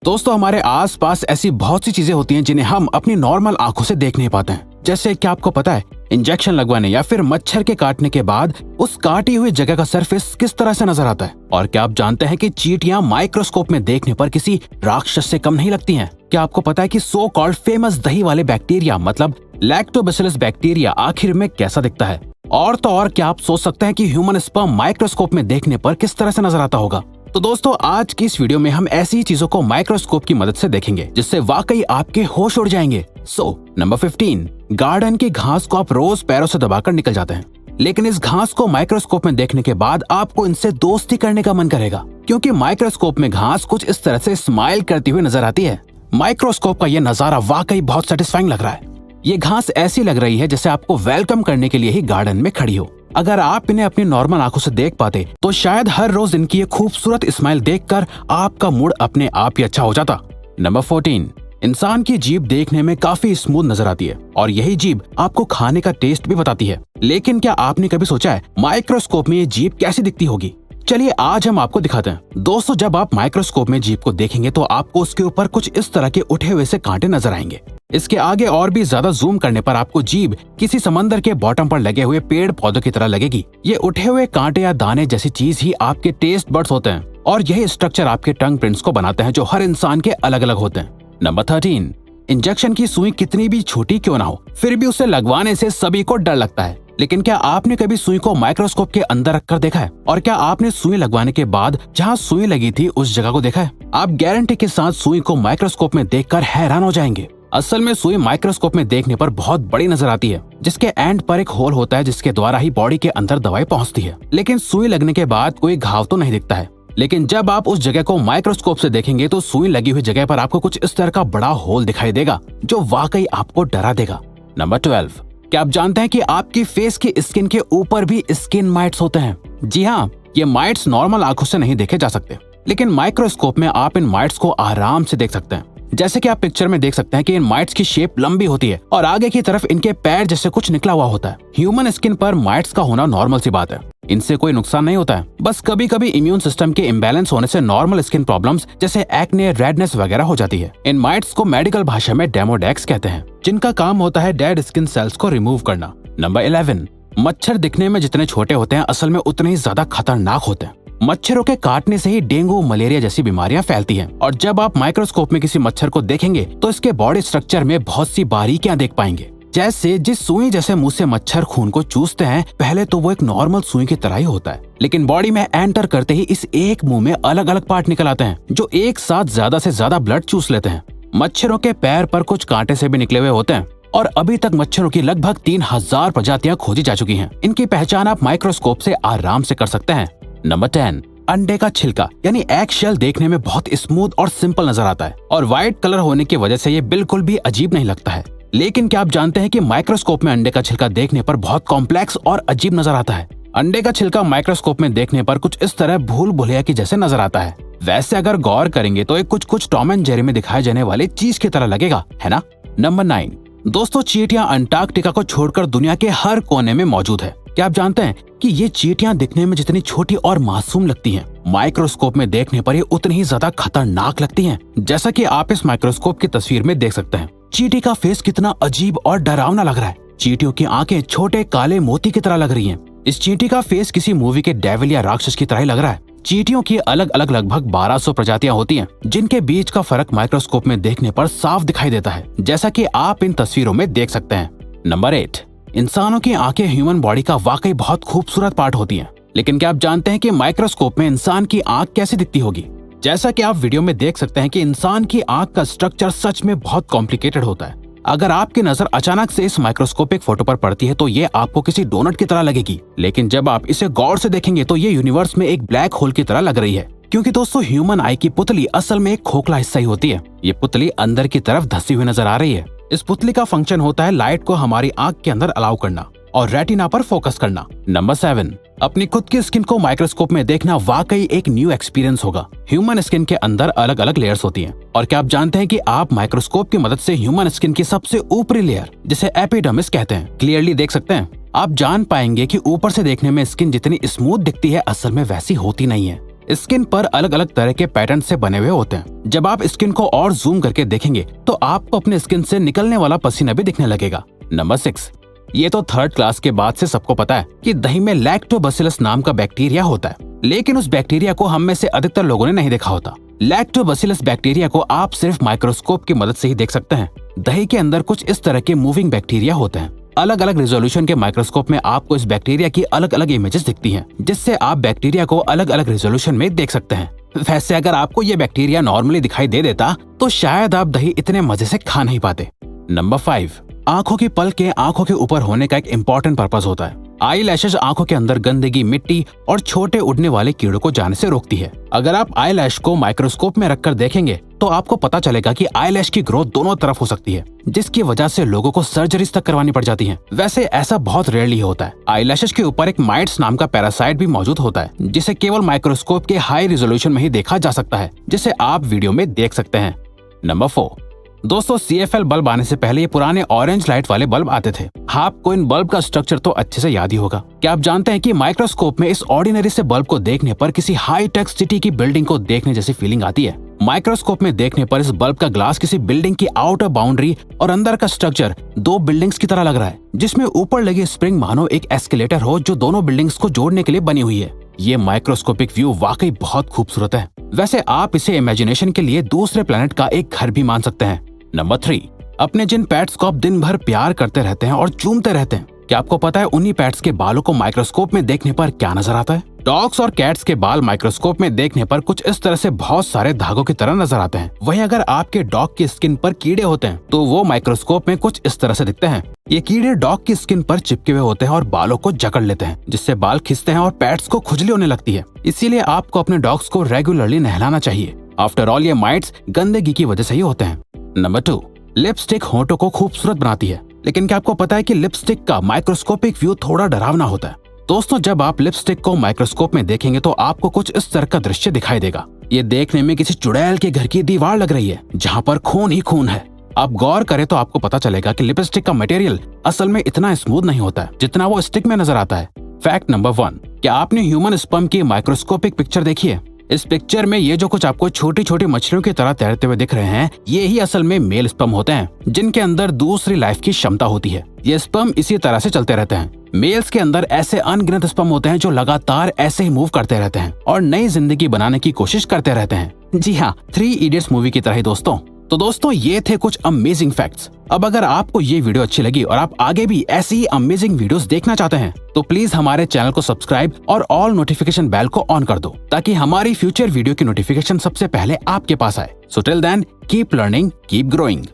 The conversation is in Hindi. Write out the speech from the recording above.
दोस्तों हमारे आसपास ऐसी बहुत सी चीजें होती हैं जिन्हें हम अपनी नॉर्मल आंखों से देख नहीं पाते हैं। जैसे क्या आपको पता है इंजेक्शन लगवाने या फिर मच्छर के काटने के बाद उस काटी हुई जगह का सरफेस किस तरह से नजर आता है? और क्या आप जानते हैं कि चींटियां माइक्रोस्कोप में देखने पर किसी राक्षस से कम नहीं लगती हैं? क्या आपको पता है कि सो कॉल्ड फेमस दही वाले बैक्टीरिया मतलब लैक्टोबैसिलस बैक्टीरिया आखिर में कैसा दिखता है? और तो और क्या आप सोच सकते हैं कि ह्यूमन स्पर्म माइक्रोस्कोप में देखने पर किस तरह से नजर आता होगा? तो दोस्तों आज की इस वीडियो में हम ऐसी ही चीजों को माइक्रोस्कोप की मदद से देखेंगे जिससे वाकई आपके होश उड़ जाएंगे। नंबर 15, गार्डन की घास को आप रोज पैरों से दबाकर निकल जाते हैं, लेकिन इस घास को माइक्रोस्कोप में देखने के बाद आपको इनसे दोस्ती करने का मन करेगा, क्योंकि माइक्रोस्कोप में घास कुछ इस तरह से स्माइल करती हुई नजर आती है। माइक्रोस्कोप का ये नजारा वाकई बहुत सेटिस्फाइंग लग रहा है। ये घास ऐसी लग रही है जैसे आपको वेलकम करने के लिए ही गार्डन में खड़ी हो। अगर आप इन्हें अपनी नॉर्मल आंखों से देख पाते तो शायद हर रोज इनकी ये खूबसूरत स्माइल देखकर आपका मूड अपने आप ही अच्छा हो जाता। नंबर 14, इंसान की जीभ देखने में काफी स्मूथ नजर आती है और यही जीभ आपको खाने का टेस्ट भी बताती है। लेकिन क्या आपने कभी सोचा है माइक्रोस्कोप में ये जीभ कैसी दिखती होगी? चलिए आज हम आपको दिखाते हैं। दोस्तों जब आप माइक्रोस्कोप में जीभ को देखेंगे तो आपको उसके ऊपर कुछ इस तरह के उठे हुए से कांटे नजर आएंगे। इसके आगे और भी ज्यादा जूम करने पर आपको जीभ किसी समंदर के बॉटम पर लगे हुए पेड़ पौधों की तरह लगेगी। ये उठे हुए कांटे या दाने जैसी चीज ही आपके टेस्ट बड्स होते हैं और यही स्ट्रक्चर आपके टंग प्रिंट्स को बनाते हैं जो हर इंसान के अलग अलग होते हैं। नंबर 13, इंजेक्शन की सुई कितनी भी छोटी क्यों ना हो फिर भी उसे लगवाने से सभी को डर लगता है। लेकिन क्या आपने कभी सुई को माइक्रोस्कोप के अंदर रखकर देखा है? और क्या आपने सुई लगवाने के बाद जहाँ सुई लगी थी उस जगह को देखा है? आप गारंटी के साथ सुई को माइक्रोस्कोप में देखकर हैरान हो जाएंगे। असल में सुई माइक्रोस्कोप में देखने पर बहुत बड़ी नजर आती है, जिसके एंड पर एक होल होता है जिसके द्वारा ही बॉडी के अंदर दवाई पहुंचती है। लेकिन सुई लगने के बाद कोई घाव तो नहीं दिखता है। लेकिन जब आप उस जगह को माइक्रोस्कोप से देखेंगे तो सुई लगी हुई जगह पर आपको कुछ इस तरह का बड़ा होल दिखाई देगा जो वाकई आपको डरा देगा। नंबर 12, क्या आप जानते हैं कि आपकी फेस की स्किन के ऊपर भी स्किन माइट्स होते हैं? जी हाँ, ये माइट्स नॉर्मल आंखों से नहीं देखे जा सकते, लेकिन माइक्रोस्कोप में आप इन माइट्स को आराम से देख सकते हैं। जैसे कि आप पिक्चर में देख सकते हैं कि इन माइट्स की शेप लंबी होती है और आगे की तरफ इनके पैर जैसे कुछ निकला हुआ होता है। ह्यूमन स्किन पर माइट्स का होना नॉर्मल सी बात है, इनसे कोई नुकसान नहीं होता है। बस कभी कभी इम्यून सिस्टम के इम्बैलेंस होने से नॉर्मल स्किन प्रॉब्लम्स जैसे एक्ने, रेडनेस वगैरह हो जाती है। इन माइट्स को मेडिकल भाषा में डेमोडेक्स कहते हैं, जिनका काम होता है डेड स्किन सेल्स को रिमूव करना। नंबर 11, मच्छर दिखने में जितने छोटे होते हैं असल में उतने ही ज्यादा खतरनाक होते हैं। मच्छरों के काटने से ही डेंगू, मलेरिया जैसी बीमारियां फैलती हैं और जब आप माइक्रोस्कोप में किसी मच्छर को देखेंगे तो इसके बॉडी स्ट्रक्चर में बहुत सी बारीकियां देख पाएंगे। जैसे जिस सुई जैसे मुंह से मच्छर खून को चूसते हैं पहले तो वो एक नॉर्मल सुई की तरह ही होता है, लेकिन बॉडी में एंटर करते ही इस एक मुंह में अलग अलग पार्ट निकल आते हैं जो एक साथ ज्यादा से ज्यादा ब्लड चूस लेते हैं। मच्छरों के पैर पर कुछ कांटे से भी निकले हुए होते हैं और अभी तक मच्छरों की लगभग 3000 प्रजातियां खोजी जा चुकी हैं। इनकी पहचान आप माइक्रोस्कोप से आराम से कर सकते हैं। नंबर 10, अंडे का छिलका यानी एग शेल देखने में बहुत स्मूथ और सिंपल नजर आता है और व्हाइट कलर होने की वजह से ये बिल्कुल भी अजीब नहीं लगता है। लेकिन क्या आप जानते हैं कि माइक्रोस्कोप में अंडे का छिलका देखने पर बहुत कॉम्प्लेक्स और अजीब नजर आता है? अंडे का छिलका माइक्रोस्कोप में देखने पर कुछ इस तरह भूल भुलैया की जैसे नजर आता है। वैसे अगर गौर करेंगे तो ये कुछ टॉम एंड जेरी में दिखाए जाने वाले चीज की तरह लगेगा, है ना? नंबर 9, दोस्तों चींटियां अंटार्कटिका को छोड़कर दुनिया के हर कोने में मौजूद है। क्या आप जानते हैं कि ये चींटियां दिखने में जितनी छोटी और मासूम लगती हैं, माइक्रोस्कोप में देखने पर ये उतनी ही ज्यादा खतरनाक लगती हैं। जैसा कि आप इस माइक्रोस्कोप की तस्वीर में देख सकते हैं, चींटी का फेस कितना अजीब और डरावना लग रहा है। चींटियों की आंखें छोटे काले मोती की तरह लग रही हैं। इस चींटी का फेस किसी मूवी के डेविल या राक्षस की तरह ही लग रहा है। चींटियों की अलग अलग लगभग 1200 प्रजातियां होती हैं, जिनके बीच का फर्क माइक्रोस्कोप में देखने पर साफ दिखाई देता है, जैसा कि आप इन तस्वीरों में देख सकते हैं। नंबर 8, इंसानों की आंखें ह्यूमन बॉडी का वाकई बहुत खूबसूरत पार्ट होती हैं, लेकिन क्या आप जानते हैं कि माइक्रोस्कोप में इंसान की आंख कैसी दिखती होगी? जैसा कि आप वीडियो में देख सकते हैं कि इंसान की आंख का स्ट्रक्चर सच में बहुत कॉम्प्लिकेटेड होता है। अगर आपकी नजर अचानक से इस माइक्रोस्कोपिक फोटो पर पड़ती है तो ये आपको किसी डोनट की तरह लगेगी, लेकिन जब आप इसे गौर से देखेंगे तो ये यूनिवर्स में एक ब्लैक होल की तरह लग रही है। क्योंकि दोस्तों ह्यूमन आई की पुतली असल में एक खोखला हिस्सा ही होती है। ये पुतली अंदर की तरफ धसी हुई नजर आ रही है। इस पुतली का फंक्शन होता है लाइट को हमारी आंख के अंदर अलाउ करना और रेटिना पर फोकस करना। नंबर 7, अपनी खुद की स्किन को माइक्रोस्कोप में देखना वाकई एक न्यू एक्सपीरियंस होगा। ह्यूमन स्किन के अंदर अलग अलग लेयर्स होती हैं और क्या आप जानते हैं कि आप माइक्रोस्कोप की मदद से ह्यूमन स्किन की सबसे ऊपरी लेयर जिसे एपिडर्मिस कहते हैं क्लियरली देख सकते हैं। आप जान पाएंगे कि ऊपर से देखने में स्किन जितनी स्मूथ दिखती है असल में वैसी होती नहीं है। स्किन पर अलग अलग तरह के पैटर्न से बने हुए होते हैं। जब आप स्किन को और जूम करके देखेंगे तो आपको अपने स्किन से निकलने वाला पसीना भी दिखने लगेगा। नंबर 6, ये तो थर्ड क्लास के बाद से सबको पता है कि दही में लैक्टोबैसिलस नाम का बैक्टीरिया होता है, लेकिन उस बैक्टीरिया को हम में से अधिकतर लोगों ने नहीं देखा होता। लैक्टोबैसिलस बैक्टीरिया को आप सिर्फ माइक्रोस्कोप की मदद से ही देख सकते हैं। दही के अंदर कुछ इस तरह के मूविंग बैक्टीरिया होते हैं। अलग अलग रेजोल्यूशन के माइक्रोस्कोप में आपको इस बैक्टीरिया की अलग अलग इमेजेस दिखती हैं, जिससे आप बैक्टीरिया को अलग अलग रेजोल्यूशन में देख सकते हैं। वैसे अगर आपको ये बैक्टीरिया नॉर्मली दिखाई दे देता तो शायद आप दही इतने मजे से खा नहीं पाते। नंबर 5, आंखों की पलकें आंखों के ऊपर होने का एक इम्पोर्टेंट पर्पस होता है। आई लैशेज आंखों के अंदर गंदगी, मिट्टी और छोटे उड़ने वाले कीड़ों को जाने से रोकती है। अगर आप आई लैश को माइक्रोस्कोप में रखकर देखेंगे तो आपको पता चलेगा कि आई लैश की ग्रोथ दोनों तरफ हो सकती है, जिसकी वजह से लोगों को सर्जरीज तक करवानी पड़ जाती है। वैसे ऐसा बहुत रेयरली होता है। आई लैशेज के ऊपर एक माइट्स नाम का पैरासाइट भी मौजूद होता है, जिसे केवल माइक्रोस्कोप के हाई रिजोल्यूशन में ही देखा जा सकता है, जिसे आप वीडियो में देख सकते हैं। नंबर 4, दोस्तों CFL बल्ब आने से पहले ये पुराने ऑरेंज लाइट वाले बल्ब आते थे। आपको इन बल्ब का स्ट्रक्चर तो अच्छे से याद ही होगा। क्या आप जानते हैं कि माइक्रोस्कोप में इस ऑर्डिनरी से बल्ब को देखने पर किसी हाई टेक सिटी की बिल्डिंग को देखने जैसी फीलिंग आती है। माइक्रोस्कोप में देखने पर इस बल्ब का ग्लास किसी बिल्डिंग की आउटर बाउंड्री और अंदर का स्ट्रक्चर 2 बिल्डिंग्स की तरह लग रहा है, जिसमें ऊपर लगी स्प्रिंग मानो एक एस्केलेटर हो जो दोनों बिल्डिंग्स को जोड़ने के लिए बनी हुई है। ये माइक्रोस्कोपिक व्यू वाकई बहुत खूबसूरत है। वैसे आप इसे इमेजिनेशन के लिए दूसरे प्लेनेट का एक घर भी मान सकते हैं। नंबर 3, अपने जिन पेट्स को आप दिन भर प्यार करते रहते हैं और चूमते रहते हैं, क्या आपको पता है उन्हीं पेट्स के बालों को माइक्रोस्कोप में देखने पर क्या नजर आता है? डॉग्स और कैट्स के बाल माइक्रोस्कोप में देखने पर कुछ इस तरह से बहुत सारे धागों की तरह नजर आते हैं। वहीं अगर आपके डॉग की स्किन पर कीड़े होते हैं तो वो माइक्रोस्कोप में कुछ इस तरह से दिखते हैं। ये कीड़े डॉग की स्किन पर चिपके हुए होते हैं और बालों को जकड़ लेते हैं, जिससे बाल खिंचते हैं और पेट्स को खुजली होने लगती है। इसीलिए आपको अपने डॉग्स को रेगुलरली नहलाना चाहिए। आफ्टर ऑल ये माइट्स गंदगी की वजह से ही होते हैं। नंबर 2, लिपस्टिक होंठों को खूबसूरत बनाती है, लेकिन क्या आपको पता है कि लिपस्टिक का माइक्रोस्कोपिक व्यू थोड़ा डरावना होता है? दोस्तों, जब आप लिपस्टिक को माइक्रोस्कोप में देखेंगे तो आपको कुछ इस तरह का दृश्य दिखाई देगा। ये देखने में किसी चुड़ैल के घर की दीवार लग रही है, जहाँ पर खून ही खून है। आप गौर करें तो आपको पता चलेगा कि लिपस्टिक का मटेरियल असल में इतना स्मूथ नहीं होता है जितना वो स्टिक में नजर आता है। फैक्ट नंबर 1, क्या आपने ह्यूमन स्पर्म की माइक्रोस्कोपिक पिक्चर देखी है? इस पिक्चर में ये जो कुछ आपको छोटी छोटी मछलियों की तरह तैरते हुए दिख रहे हैं, ये ही असल में मेल स्पर्म होते हैं, जिनके अंदर दूसरी लाइफ की क्षमता होती है। ये स्पर्म इसी तरह से चलते रहते हैं। मेल्स के अंदर ऐसे अनगिनत स्पर्म होते हैं जो लगातार ऐसे ही मूव करते रहते हैं और नई जिंदगी बनाने की कोशिश करते रहते हैं। जी हाँ, 3 इडियट्स मूवी की तरह ही दोस्तों। तो दोस्तों, ये थे कुछ अमेजिंग फैक्ट्स। अब अगर आपको ये वीडियो अच्छी लगी और आप आगे भी ऐसी ही अमेजिंग वीडियोस देखना चाहते हैं तो प्लीज हमारे चैनल को सब्सक्राइब और ऑल नोटिफिकेशन बेल को ऑन कर दो, ताकि हमारी फ्यूचर वीडियो की नोटिफिकेशन सबसे पहले आपके पास आए। So till then, keep learning, keep growing.